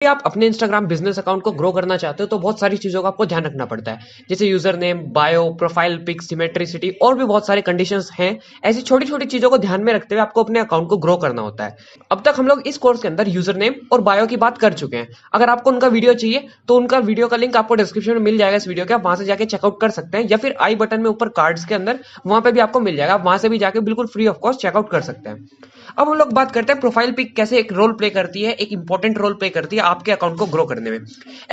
आप अपने Instagram business account को ग्रो करना चाहते हो तो बहुत सारी चीजों का आपको ध्यान रखना पड़ता है, जैसे user name, bio, profile pic, symmetricity और भी बहुत सारे कंडीशंस हैं। ऐसी छोटी छोटी चीजों को ध्यान में रखते हुए आपको अपने अकाउंट को ग्रो करना होता है। अब तक हम लोग इस कोर्स के अंदर यूजर नेम और बायो की बात कर चुके हैं। अगर आपको उनका वीडियो चाहिए तो उनका वीडियो का लिंक आपको डिस्क्रिप्शन में मिल जाएगा इस वीडियो के, आप वहां से जाके चेकआउट कर सकते हैं, या फिर आई बटन में ऊपर कार्ड्स के अंदर वहां पे भी आपको मिल जाएगा, आप वहां से भी जाके बिल्कुल फ्री ऑफ कॉस्ट चेकआउट कर सकते हैं। अब हम लोग बात करते हैं प्रोफाइल पिक कैसे एक रोल प्ले करती है, एक इंपॉर्टेंट रोल प्ले करती है आपके अकाउंट को ग्रो करने में।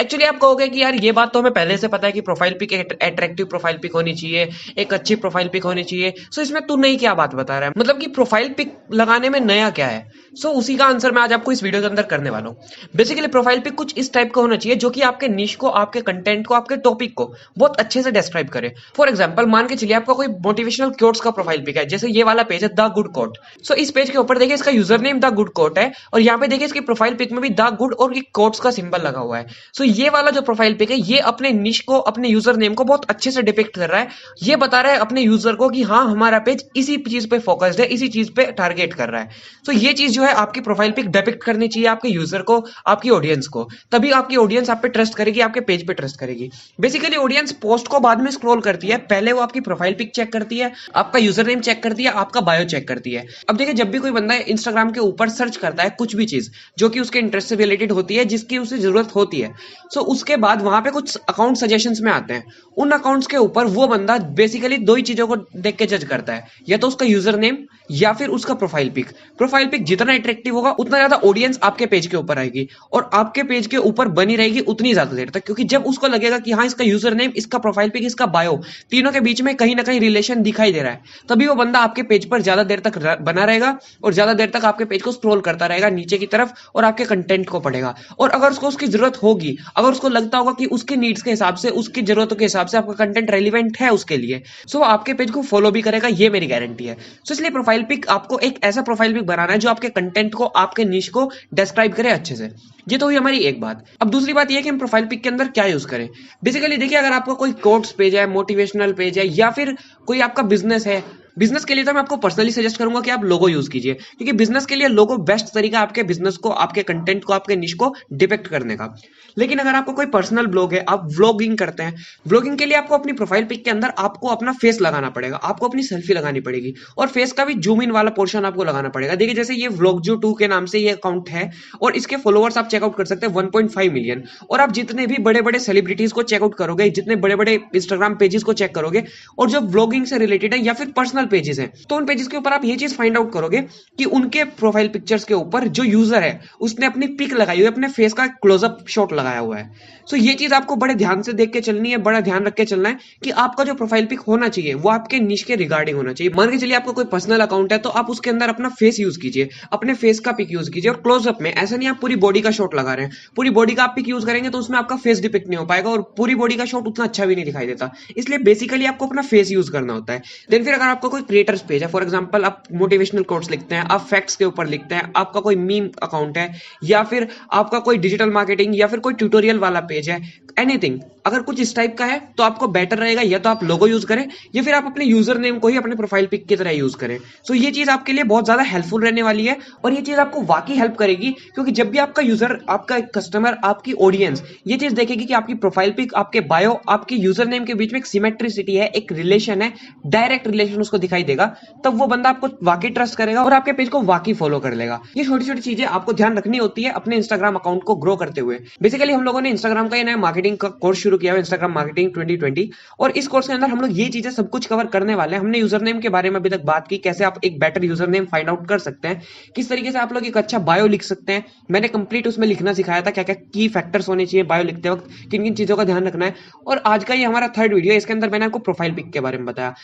एक्चुअली आप कहोगे कि यार ये बात तो हमें पहले से पता है कि प्रोफाइल पिक एक अट्रैक्टिव प्रोफाइल पिक होनी चाहिए, एक अच्छी प्रोफाइल पिक होनी चाहिए। सो इसमें तू नई क्या बात बता रहा है, मतलब कि प्रोफाइल पिक लगाने में नया क्या है। सो उसी का आंसर मैं आज आपको इस वीडियो के अंदर करने वाला हूँ। बेसिकली प्रोफाइल पिक कुछ इस टाइप का होना चाहिए जो कि आपके निश को, आपके कंटेंट को, आपके टॉपिक को बहुत अच्छे से डिस्क्राइब करे। फॉर एग्जाम्पल मान के चलिए आपका कोई मोटिवेशनल कोट्स का प्रोफाइल पिक है, जैसे ये वाला पेज है द गुड कोट। सो इस पेज के ऊपर देखिए इसका user name the good coat है, और यहाँ पे देखिए इसकी प्रोफाइल पिक में भी द गुड और कोट्स का सिंबल लगा हुआ है। सो ये वाला जो प्रोफाइल पिक है ये अपने निश को, अपने यूजर नेम को बहुत अच्छे से डिपिक्ट कर रहा है। ये बता रहा है अपने यूजर को कि हाँ हमारा पेज इसी चीज पे फोकस्ड है, इसी चीज पे टारगेट कर रहा है। सो ये चीज जो है आपकी प्रोफाइल पिक डिपिक्ट करनी चाहिए आपके यूजर को, आपकी ऑडियंस को, तभी आपकी ऑडियंस आप पे ट्रस्ट करेगी, आपके पेज पे ट्रस्ट करेगी। बेसिकली ऑडियंस पोस्ट को बाद में स्क्रॉल करती है, पहले वो आपकी प्रोफाइल पिक चेक करती है, आपका यूजर नेम चेक करती है, आपका बायो चेक करती है। अब देखिए जब भी कोई बंदा इंस्टाग्राम के ऊपर सर्च करता है कुछ भी चीज जो कि उसके इंटरेस्ट से रिलेटेड होती है, जिसकी उसे जरूरत होती है, सो उसके बाद वहां पे कुछ अकाउंट सजेशंस में आते हैं। उन अकाउंट्स के ऊपर वो बंदा बेसिकली दो ही चीजों को देख के जज करता है, या तो उसका यूजर नेम या फिर उसका प्रोफाइल पिक। प्रोफाइल पिक जितना अट्रैक्टिव होगा उतना ज्यादा ऑडियंस आपके पेज के ऊपर आएगी, और आपके पेज के ऊपर बनी रहेगी उतनी ज्यादा देर तक, क्योंकि जब उसको लगेगा कि हाँ इसका यूजर नेम, इसका प्रोफाइल पिक, इसका बायो, तीनों के बीच में कहीं ना कहीं रिलेशन दिखाई दे रहा है, तभी वो बंदा आपके पेज पर ज्यादा देर तक बना रहेगा और ज्यादा देर तक आपके पेज को स्क्रॉल करता रहेगा नीचे की तरफ और आपके कंटेंट को पढ़ेगा। और अगर उसको उसकी जरूरत होगी, अगर उसको लगता होगा कि उसके नीड्स के हिसाब से, उसकी जरूरतों के हिसाब से आपका कंटेंट रेलिवेंट है उसके लिए, सो आपके पेज को फॉलो भी करेगा, ये मेरी गारंटी है। सो इसलिए प्रोफाइल पिक आपको एक ऐसा प्रोफाइल पिक बनाना है जो आपके कंटेंट को, आपके निश को डिस्क्राइब करे अच्छे से। ये तो हुई हमारी एक बात। अब दूसरी बात ये कि हम प्रोफाइल पिक के अंदर क्या यूज करें। बेसिकली देखिए अगर आपका कोई कोट्स पेज है, मोटिवेशनल पेज है, या फिर कोई आपका बिजनेस है, बिजनेस के लिए तो मैं आपको पर्सनली सजेस्ट करूंगा कि आप लोगो यूज कीजिए, क्योंकि बिजनेस के लिए लोगो बेस्ट तरीका आपके बिजनेस को, आपके कंटेंट को, आपके निश को डिपेक्ट करने का। लेकिन अगर आपको कोई पर्सनल ब्लॉग है, आप व्लॉगिंग करते हैं, व्लॉगिंग के लिए आपको अपनी प्रोफाइल पिक के अंदर आपको अपना फेस लगाना पड़ेगा, आपको अपनी सेल्फी लगानी पड़ेगी, और फेस का भी जूम इन वाला पोर्शन आपको लगाना पड़ेगा। देखिए जैसे ये व्लॉगजू2 के नाम से ये अकाउंट है, और इसके फॉलोअर्स आप चेकआउट कर सकते हैं 1.5 मिलियन। और आप जितने भी बड़े बड़े सेलिब्रिटीज को चेकआउट करोगे, जितने बड़े बड़े इंस्टाग्राम पेजेस को चेक करोगे, और जो व्लॉगिंग से रिलेटेड है या फिर पर्सनल पेजेस हैं, तो पेजेस के ऊपर आप ये चीज फाइंड आउट करोगे कि उनके प्रोफाइल पिक्चर्स के ऊपर जो यूजर है उसने अपनी पिक लगाई हुई है, अपने फेस का क्लोजअप शॉट लगाया हुआ है। सो ये चीज आपको बड़े ध्यान से देख के चलनी है, बड़ा ध्यान रख के चलना है कि आपका जो प्रोफाइल पिक होना चाहिए वो आपके निश के रिगार्डिंग होना चाहिए। मान के चलिए आपका कोई पर्सनल अकाउंट है तो आप उसके अंदर अपना फेस यूज कीजिए, अपने फेस का पिक यूज कीजिए, और क्लोजअप में ऐसा नहीं आप पूरी बॉडी का शॉट लगा रहे हैं। पूरी बॉडी का आप पिक यूज करेंगे तो उसमें आपका फेस डिपिक्ट नहीं हो पाएगा, और पूरी बॉडी का शॉट उतना अच्छा भी नहीं दिखाई देता। इसलिए बेसिकली आपको अपना फेस यूज करना होता है। देन फिर अगर आपका कोई क्रिएटर्स पेज है, फॉर एग्जाम्पल आप मोटिवेशनल कोट्स लिखते हैं, आप फैक्ट्स के ऊपर लिखते हैं, आपका कोई मीम अकाउंट है, या फिर आपका कोई डिजिटल मार्केटिंग या फिर कोई ट्यूटोरियल वाला पेज है, एनीथिंग अगर कुछ इस टाइप का है तो आपको बेटर रहेगा या तो आप लोगो यूज करें, या फिर आप अपने यूजर नेम को ही अपने प्रोफाइल पिक की तरह यूज करें। सो ये चीज आपके लिए बहुत ज्यादा हेल्पफुल रहने वाली है, और ये चीज आपको वाकई हेल्प करेगी, क्योंकि जब भी आपका यूजर, आपका कस्टमर, आपकी ऑडियंस ये चीज देखेगी कि आपकी प्रोफाइल पिक, आपके बायो, आपके यूजर नेम के बीच में एक सिमेट्रिसिटी है, एक रिलेशन है, डायरेक्ट रिलेशन उसको दिखाई देगा, तब वो बंदा आपको वाकई ट्रस्ट करेगा और आपके पेज को वाकई फॉलो कर लेगा। ये छोटी छोटी चीजें आपको ध्यान रखनी होती है अपने इंस्टाग्राम अकाउंट को ग्रो करते हुए। बेसिकली हम लोगों ने इंस्टाग्राम का नया मार्केटिंग का कोर्स शुरू किया है, इंस्टाग्राम मार्केटिंग 2020, और इस कोर्स के अंदर हम लोग ये चीजें सब कुछ कवर करने वाले हैं। हमने यूजर नेम के बारे में अभी तक बात की, कैसे आप एक better user name find out कर सकते हैं, किस तरीके से आप लोग एक अच्छा बायो लिख सकते हैं। मैंने कंप्लीट उसमें लिखना सिखाया था, क्या क्या की फैक्टर्स होने चाहिए बायो लिखते वक्त, किन किन चीजों का ध्यान रखना है। और आज का ये हमारा थर्ड वीडियो है, इसके अंदर मैंने आपको प्रोफाइल पिक के बारे में बताया।